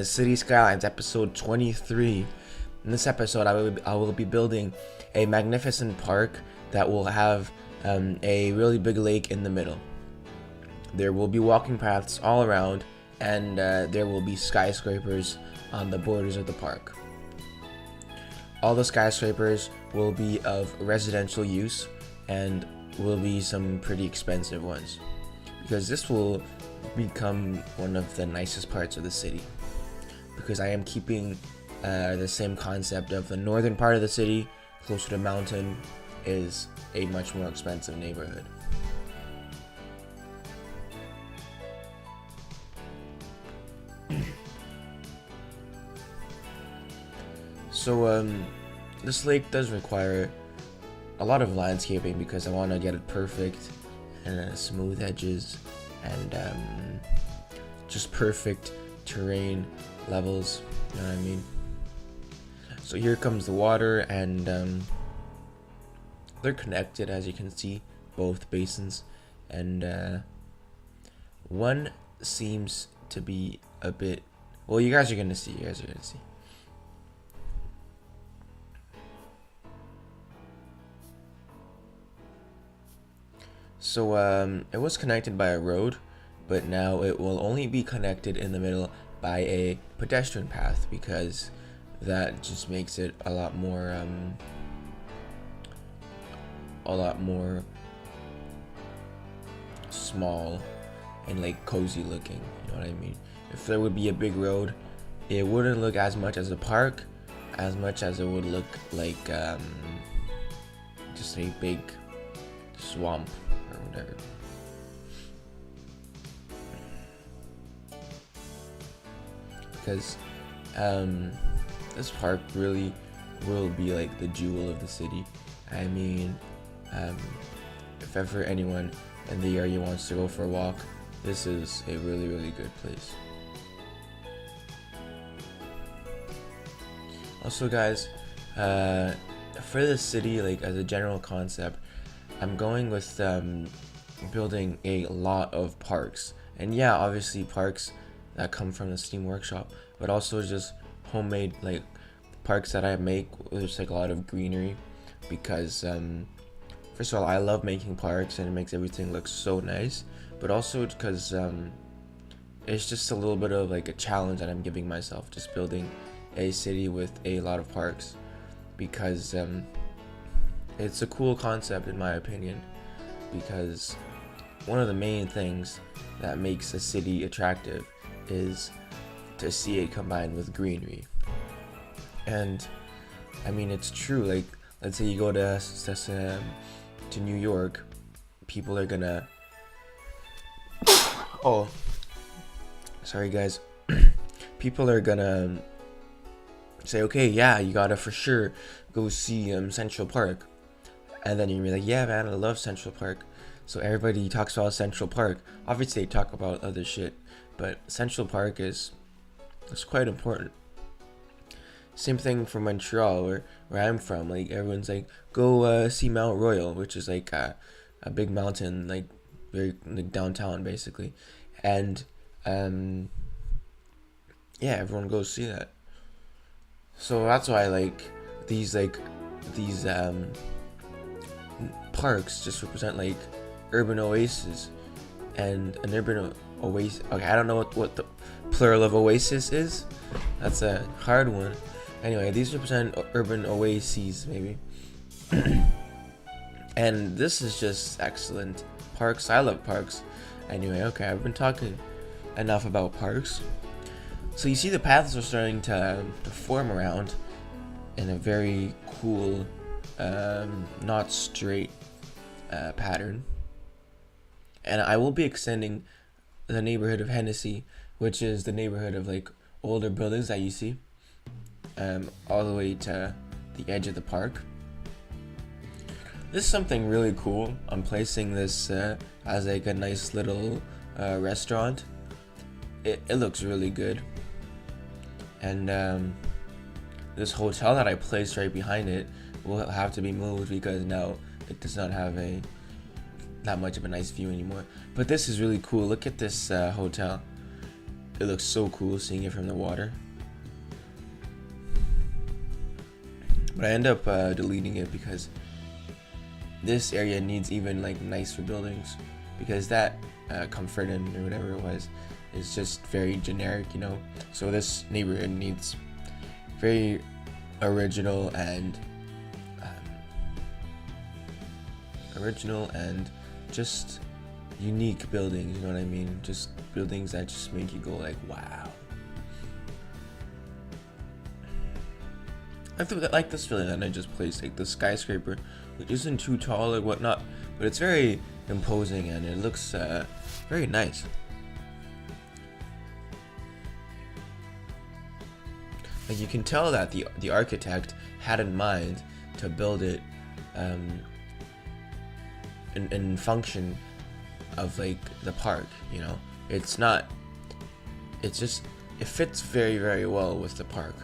City Skylines episode 23. In this episode, I will be building a magnificent park that will have a really big lake in the middle. There will be walking paths all around, and there will be skyscrapers on the borders of the park. All the skyscrapers will be of residential use and will be some pretty expensive ones, because this will become one of the nicest parts of the city, because I am keeping the same concept of the northern part of the city closer to the mountain is a much more expensive neighborhood. So this lake does require a lot of landscaping because I want to get it perfect and smooth edges and just perfect terrain levels, you know what I mean? So here comes the water, and they're connected, as you can see, both basins, and one seems to be a bit, well, you guys are gonna see. So it was connected by a road, but now it will only be connected in the middle by a pedestrian path, because that just makes it a lot more small and like cozy looking, you know what I mean? If there would be a big road, it wouldn't look as much as a park, as much as it would look like just a big swamp or whatever. Because this park really will be like the jewel of the city. I mean, if ever anyone in the area wants to go for a walk, this is a really, really good place. Also, guys, for the city, like as a general concept, I'm going with building a lot of parks. And yeah, obviously parks that come from the Steam Workshop, but also just homemade like parks that I make with just like a lot of greenery, because first of all, I love making parks and it makes everything look so nice, but also because it's just a little bit of like a challenge that I'm giving myself, just building a city with a lot of parks, because it's a cool concept in my opinion, because one of the main things that makes a city attractive is to see it combined with greenery. And I mean, it's true, like let's say you go to New York, people are gonna oh sorry guys people are gonna say, okay, yeah, you gotta for sure go see Central Park. And then you're gonna be like, yeah man, I love Central Park. So everybody talks about Central Park. Obviously they talk about other shit, but Central Park is quite important. Same thing for Montreal, where I'm from. Like everyone's like, go see Mount Royal, which is like a big mountain, like very like downtown basically. And yeah, everyone goes see that. So that's why these parks just represent like urban oases, and an urban oasis. Okay, I don't know what the plural of oasis is. That's a hard one. Anyway, these represent urban oases, maybe. And this is just excellent. Parks, I love parks. Anyway, okay, I've been talking enough about parks. So you see the paths are starting to form around in a very cool, not straight pattern. And I will be extending the neighborhood of Hennessy, which is the neighborhood of like older buildings that you see, all the way to the edge of the park. This is something really cool. I'm placing this as like a nice little restaurant. It looks really good. And this hotel that I placed right behind it will have to be moved, because now it does not have that much of a nice view anymore. But this is really cool. Look at this hotel. it looks so cool seeing it from the water. But I end up deleting it because this area needs even like nicer buildings, because that Comfort Inn or whatever it was is just very generic, you know. So this neighborhood needs very original and just unique buildings, you know what I mean? Just buildings that just make you go like, wow. I like this building that I just placed, like the skyscraper, which isn't too tall or whatnot, but it's very imposing and it looks very nice. Like you can tell that the architect had in mind to build it in function of like the park, you know. It fits very, very well with the park.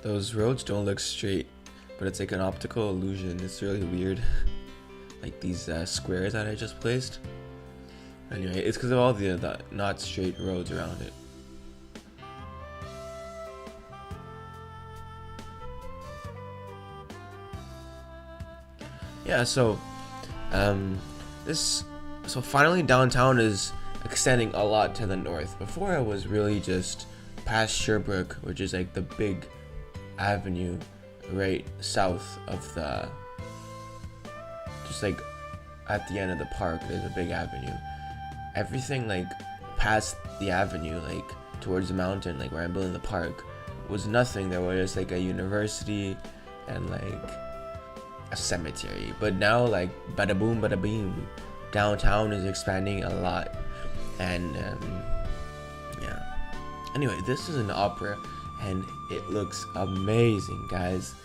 Those roads don't look straight, but it's like an optical illusion. It's really weird. Like these squares that I just placed. Anyway, it's because of all the not straight roads around it. Yeah, so finally downtown is extending a lot to the north. Before it was really just past Sherbrooke, which is like the big avenue right south of the, just like at the end of the park there's a big avenue. Everything like past the avenue, like towards the mountain, like where I'm building the park, was nothing. There was just like a university and like a cemetery. But now like bada boom bada beam, downtown is expanding a lot. And yeah, anyway, this is an opera and it looks amazing, guys.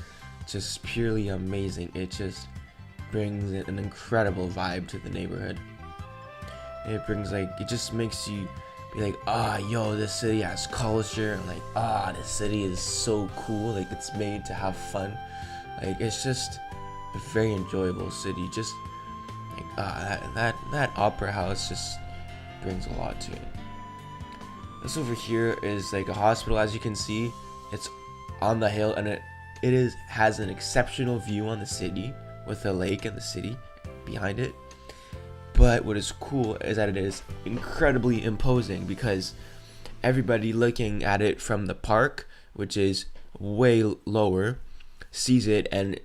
Just purely amazing. It just brings an incredible vibe to the neighborhood. It brings like, it just makes you be like, yo, this city has culture, and like, this city is so cool, like it's made to have fun. Like it's just a very enjoyable city. Just like that opera house just brings a lot to it. This over here is like a hospital. As you can see, it's on the hill, and it has an exceptional view on the city with the lake and the city behind it. But what is cool is that it is incredibly imposing, because everybody looking at it from the park, which is way lower, sees it and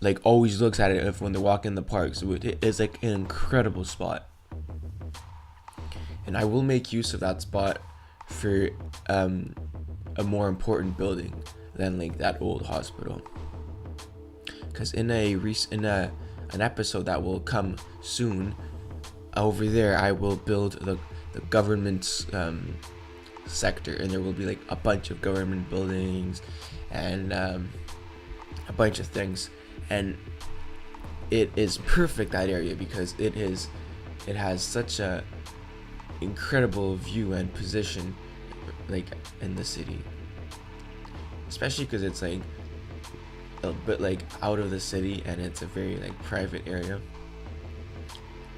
like always looks at it when they're walking the park. So it is like an incredible spot, and I will make use of that spot for a more important building than like that old hospital. Because in an episode that will come soon, over there I will build the government's sector, and there will be like a bunch of government buildings and a bunch of things, and it is perfect, that area, because it has such a incredible view and position like in the city, especially because it's like a bit like out of the city and it's a very like private area.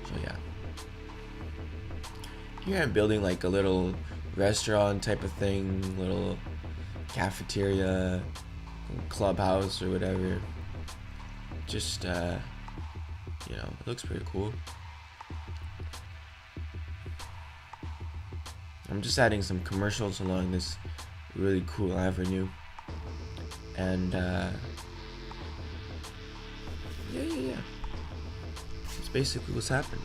So yeah, here I'm building like a little restaurant type of thing, little cafeteria, clubhouse or whatever. Just you know, it looks pretty cool. I'm just adding some commercials along this really cool avenue, and yeah, it's basically what's happening.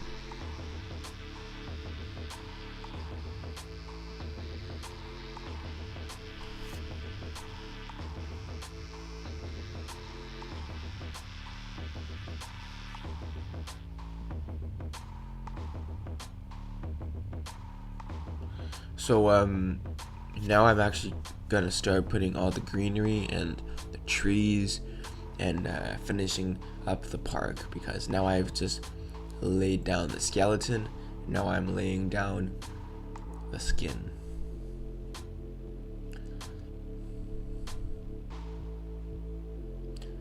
So now I'm actually gonna start putting all the greenery and the trees and finishing up the park, because now I've just laid down the skeleton. Now I'm laying down the skin.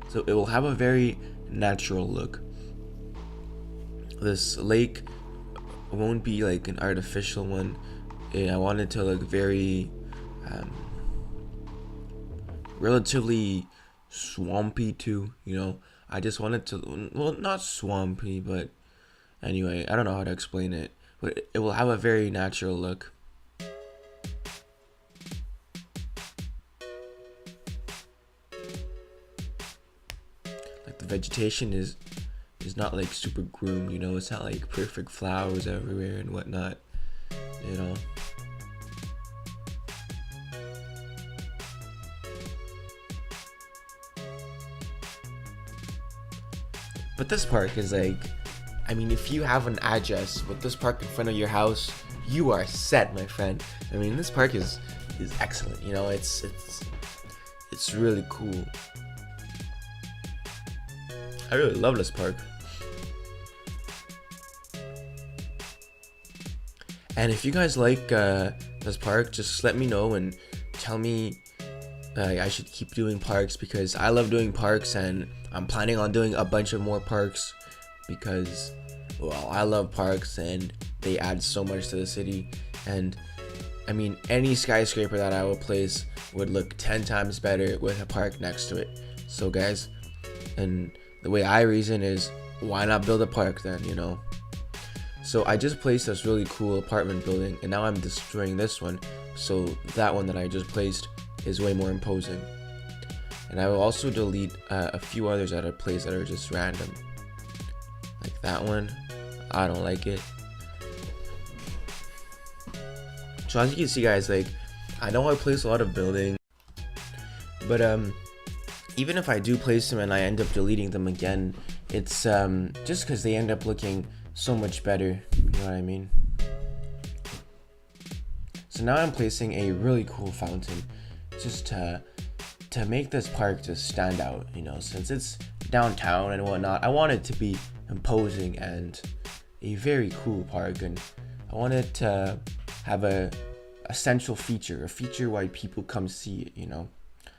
So it will have a very natural look. This lake won't be like an artificial one. I want it to look very relatively swampy too, you know. I just want it to, well, not swampy, but anyway, I don't know how to explain it, but it will have a very natural look. Like the vegetation is not like super groomed, you know. It's not like perfect flowers everywhere and whatnot, you know. But this park is like, I mean, if you have an address with this park in front of your house, you are set, my friend. I mean, this park is excellent. You know, it's really cool. I really love this park. And if you guys like this park, just let me know and tell me I should keep doing parks, because I love doing parks, and I'm planning on doing a bunch of more parks because, well, I love parks and they add so much to the city. And I mean, any skyscraper that I would place would look 10 times better with a park next to it. So guys, and the way I reason is, why not build a park then, you know? So I just placed this really cool apartment building, and now I'm destroying this one, so that one that I just placed is way more imposing. And I will also delete a few others that I placed that are just random. Like that one, I don't like it. So as you can see guys, like, I know I place a lot of buildings, but even if I do place them and I end up deleting them again, it's just because they end up looking so much better, you know what I mean? So now I'm placing a really cool fountain, just to make this park just stand out, you know, since it's downtown and whatnot. I want it to be imposing and a very cool park, and I want it to have a central feature, a feature why people come see it, you know,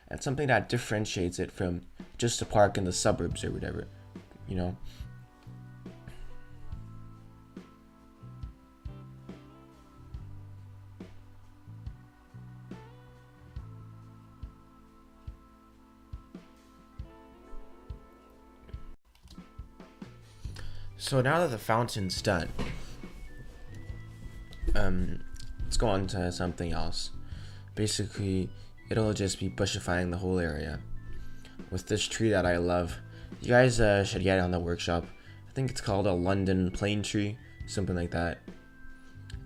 and something that differentiates it from just a park in the suburbs or whatever, you know. So now that the fountain's done, let's go on to something else. Basically, it'll just be bushifying the whole area with this tree that I love. You guys should get it on the workshop. I think it's called a London plane tree, something like that.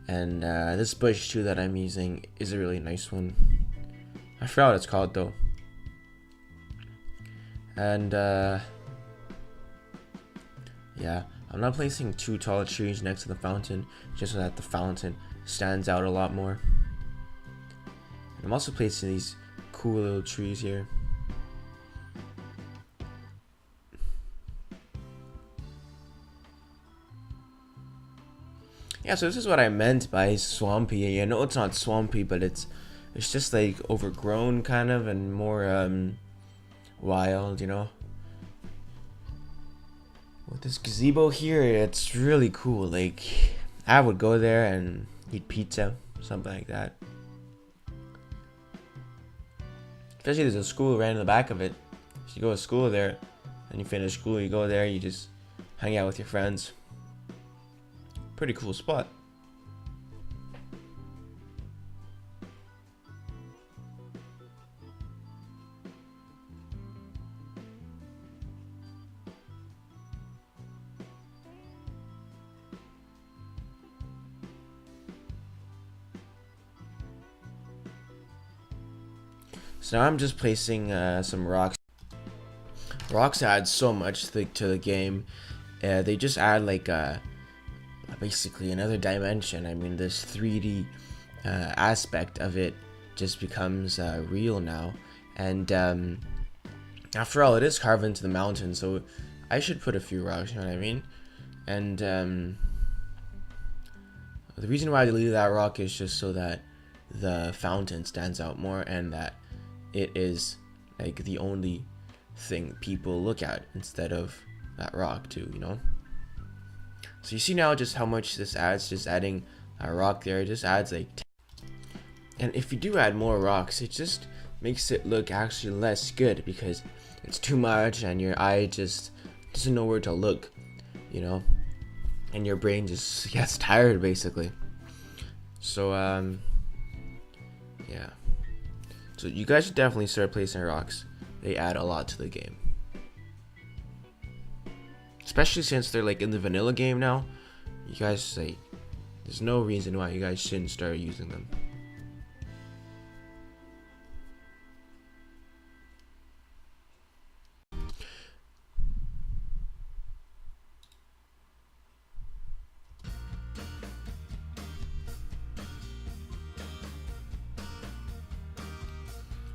And this bush too that I'm using is a really nice one. I forgot what it's called though. And yeah, I'm not placing too tall trees next to the fountain, just so that the fountain stands out a lot more. And I'm also placing these cool little trees here. Yeah, so this is what I meant by swampy. I know it's not swampy, but it's just like overgrown kind of, and more wild, you know. With this gazebo here, it's really cool. Like, I would go there and eat pizza, something like that. Especially there's a school right in the back of it. If you go to school there, and you finish school, you go there, you just hang out with your friends. Pretty cool spot. So now I'm just placing some rocks. Rocks add so much to the game. They just add like basically another dimension. I mean, this 3D aspect of it just becomes real now. And after all, it is carved into the mountain, so I should put a few rocks, you know what I mean? And the reason why I deleted that rock is just so that the fountain stands out more, and that it is like the only thing people look at instead of that rock too, you know. So you see now just how much this adds. Just adding a rock there just adds like 10. And if you do add more rocks, it just makes it look actually less good, because it's too much and your eye just doesn't know where to look, you know, and your brain just gets tired basically. So yeah, so you guys should definitely start placing rocks. They add a lot to the game, especially since they're like in the vanilla game now. You guys, like, there's no reason why you guys shouldn't start using them.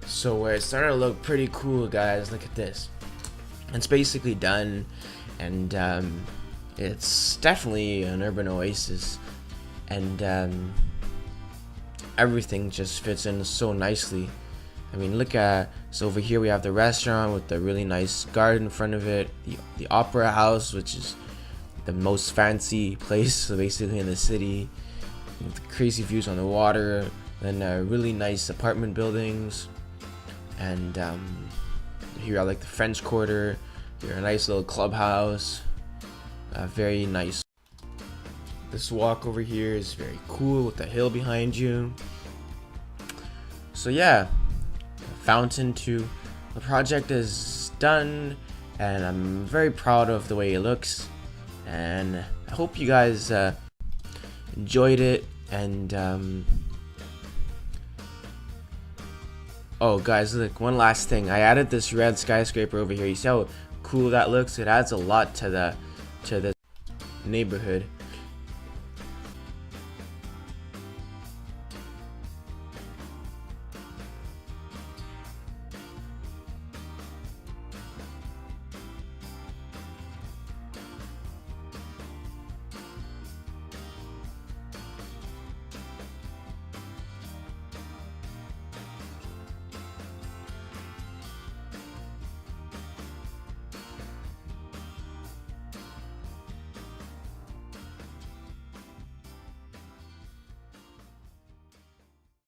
So it's starting to look pretty cool, guys. Look at this. It's basically done, and it's definitely an urban oasis, and everything just fits in so nicely. I mean, look at, so over here we have the restaurant with the really nice garden in front of it, the opera house, which is the most fancy place basically in the city, with crazy views on the water, then really nice apartment buildings, and here you have like the French Quarter, here a nice little clubhouse, very nice. This walk over here is very cool with the hill behind you. So yeah, fountain 2, the project is done, and I'm very proud of the way it looks, and I hope you guys enjoyed it. And oh guys, look, one last thing, I added this red skyscraper over here. You see how cool that looks? It adds a lot to the neighborhood.